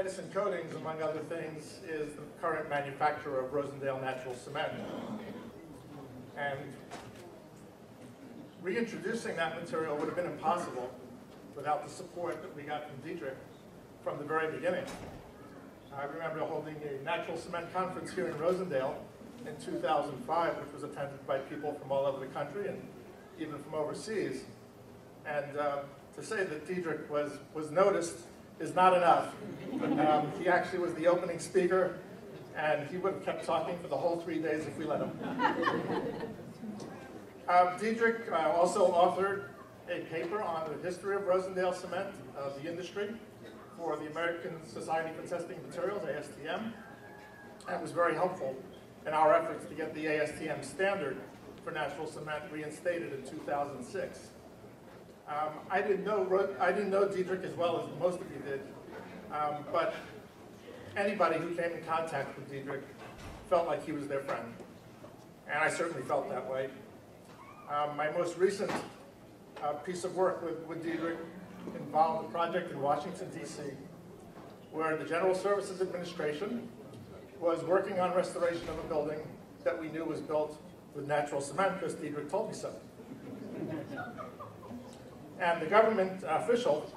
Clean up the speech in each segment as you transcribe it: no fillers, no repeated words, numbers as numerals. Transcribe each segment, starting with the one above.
Edison Coatings, among other things, is the current manufacturer of Rosendale Natural Cement. And reintroducing that material would have been impossible without the support that we got from Dietrich from the very beginning. I remember holding a natural cement conference here in Rosendale in 2005, which was attended by people from all over the country and even from overseas. And to say that Dietrich was noticed is not enough. He actually was the opening speaker, and he would have kept talking for the whole 3 days if we let him. Dietrich also authored a paper on the history of Rosendale cement, the industry, for the American Society for Testing Materials, ASTM, and was very helpful in our efforts to get the ASTM standard for natural cement reinstated in 2006. I didn't know Dietrich as well as most of you did, but anybody who came in contact with Dietrich felt like he was their friend, and I certainly felt that way. My most recent piece of work with Dietrich involved a project in Washington, D.C., where the General Services Administration was working on restoration of a building that we knew was built with natural cement because Dietrich told me so. And the government official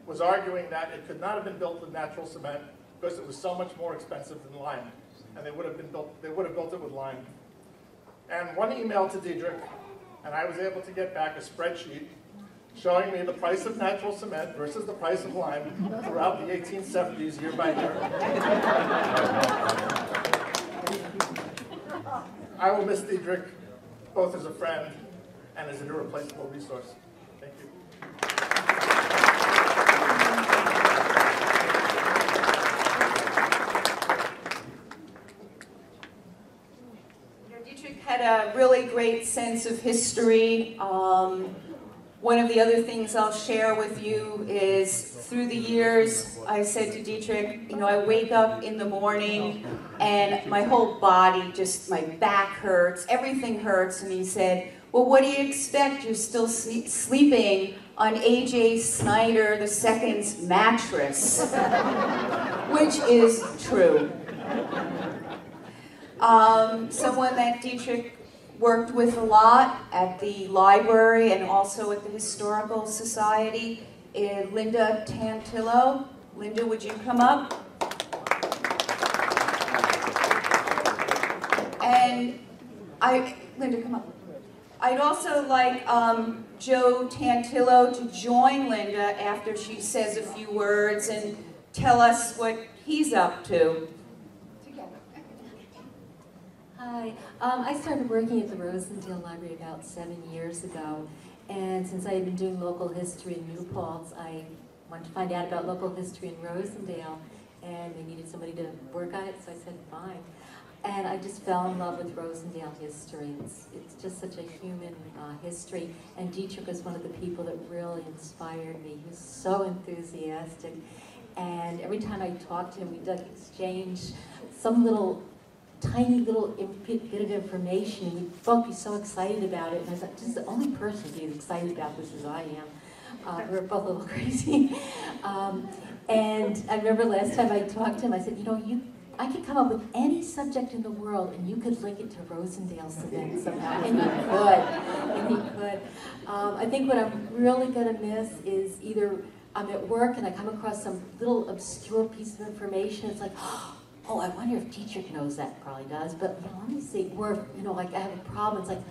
was arguing that it could not have been built with natural cement because it was so much more expensive than lime, and they would have built it with lime. And one email to Dietrich, and I was able to get back a spreadsheet showing me the price of natural cement versus the price of lime throughout the 1870s, year by year. I will miss Dietrich, both as a friend and as an irreplaceable resource. Thank you. Dietrich had a really great sense of history. One of the other things I'll share with you is through the years, I said to Dietrich, you know, I wake up in the morning and my whole body, just my back hurts, everything hurts. And he said, well, what do you expect? You're still sleeping on A.J. Snyder II's mattress, which is true. Someone that Dietrich worked with a lot at the library and also at the Historical Society is Linda Tantillo. Linda, would you come up? And Linda, come up. I'd also like Joe Tantillo to join Linda after she says a few words and tell us what he's up to. Hi, I started working at the Rosendale Library about 7 years ago, and since I had been doing local history in New Paltz, I wanted to find out about local history in Rosendale, and they needed somebody to work on it, so I said fine. And I just fell in love with Rosendale history. It's just such a human history, and Dietrich was one of the people that really inspired me. He was so enthusiastic, and every time I talked to him, we'd exchange some tiny little bit of information, and we'd both be so excited about it. And I thought, this is the only person who's excited about this as I am. We were both a little crazy. And I remember last time I talked to him, I said, you know, I could come up with any subject in the world, and you could link it to Rosendale cement somehow. And he could. And he could. I think what I'm really going to miss is either I'm at work and I come across some little obscure piece of information. It's like, oh, I wonder if Dietrich knows that. Probably does, but you know, let me see. Or if, you know, like I have a problem, it's like,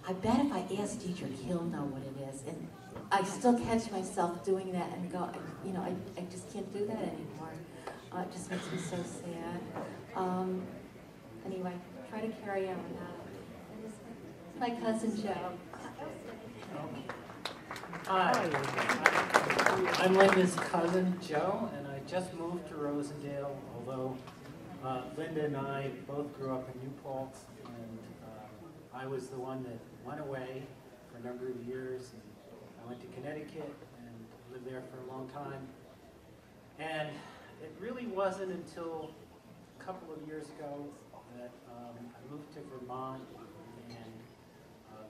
I bet if I ask Dietrich, he'll know what it is. And I still catch myself doing that and go, you know, I just can't do that anymore. It just makes me so sad. Anyway, try to carry on. It's my cousin Joe. Hi, I'm Linda's cousin Joe, and I just moved to Rosendale, although Linda and I both grew up in New Paltz, and I was the one that went away for a number of years, and I went to Connecticut and lived there for a long time. And it really wasn't until a couple of years ago that I moved to Vermont and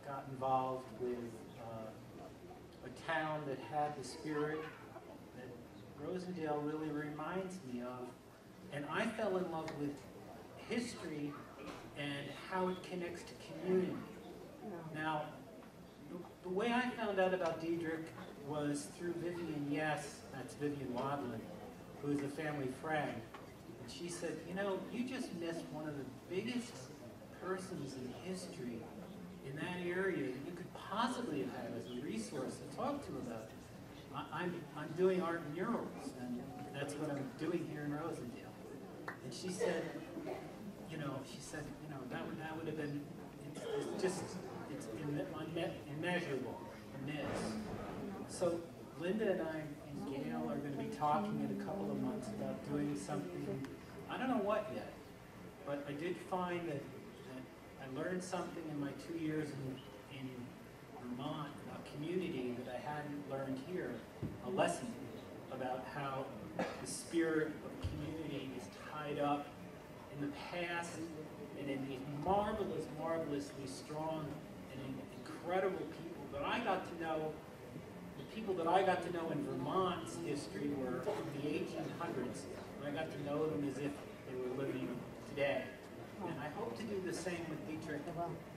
got involved with a town that had the spirit that Rosendale really reminds me of, and I fell in love with history and how it connects to community. Now, the way I found out about Dietrich was through Vivian Yes, that's Vivian Wadlin, who is a family friend. And she said, you know, you just missed one of the biggest persons in history in that area that you could possibly have had as a resource to talk to about. I'm doing art murals, and that's what I'm doing here in Rosendale. And she said, that would have been, it's immeasurable, a miss. So Linda and I and Gail are going to be talking in a couple of months about doing something, I don't know what yet, but I did find that I learned something in my 2 years in Vermont about community that I hadn't learned here, a lesson about how the spirit of community is tied up in the past and in these marvelously strong and incredible people that I got to know. The people that I got to know in Vermont's history were from the 1800s, and I got to know them as if they were living today. And I hope to do the same with Dietrich.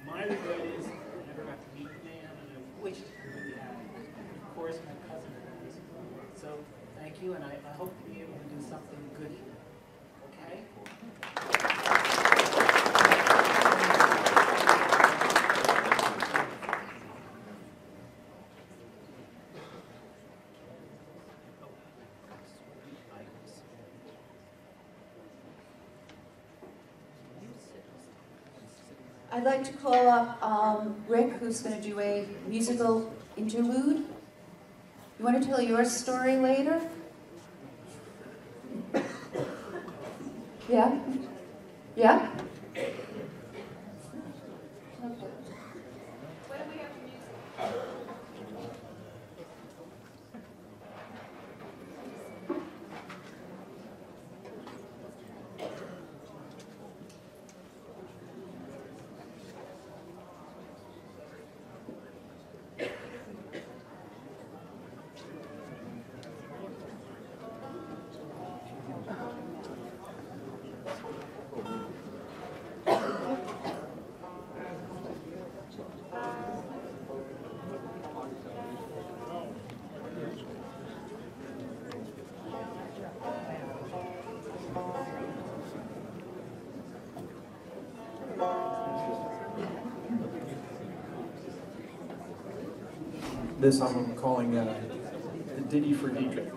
My regret is I never got to meet the man, and I wish I really had. Of course, my cousin has. So thank you, and I hope to be able to do something good here. Okay? I'd like to call up Rick, who's going to do a musical interlude. You want to tell your story later? Yeah? Yeah? Okay. When do we have music? This I'm calling the Ditty for Dietrich.